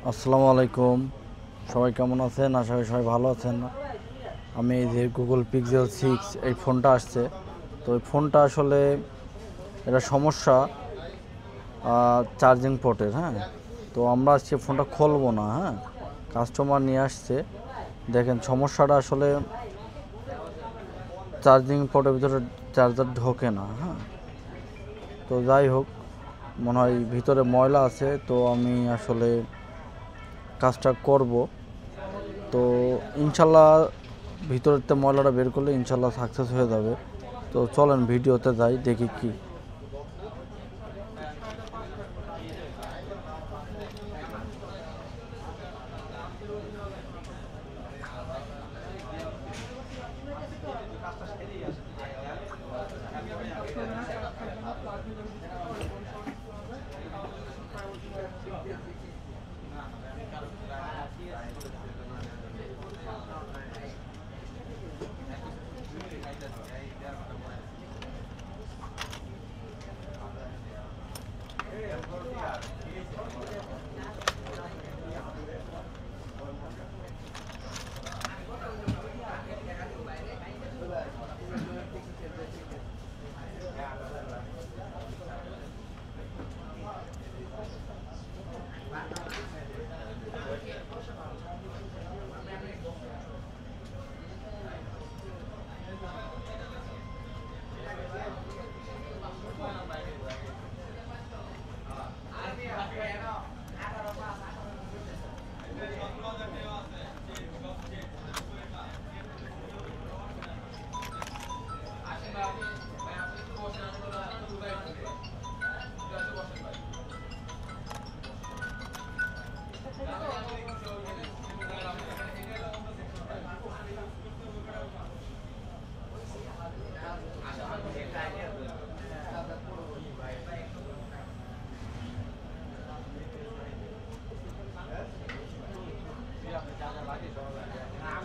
আসসালামু আলাইকুম। সবাই কেমন আছেন? আশা করি সবাই ভালো আছেন। আমি এই যে গুগল পিক্সেল 6 এই ফোনটা আসছে, তো এই ফোনটা আসলে এটা সমস্যা চার্জিং পোর্টের। হ্যাঁ, তো আমরা আজকে ফোনটা খুলবো না। হ্যাঁ, কাস্টমার নিয়ে আসছে, দেখেন সমস্যাটা আসলে চার্জিং পোর্টের ভিতরে চার্জার ঢোকে না। হ্যাঁ, তো যাই হোক, মনে হয় ভিতরে ময়লা আছে, তো আমি আসলে কাজটা করব। তো ইনশাল্লাহ ভিতরের ময়লাটা বের করলে ইনশাল্লাহ সাকসেস হয়ে যাবে। তো চলেন ভিডিওতে যাই, দেখি কি।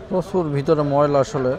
প্রচুর ভিতরে ময়লা আসলে।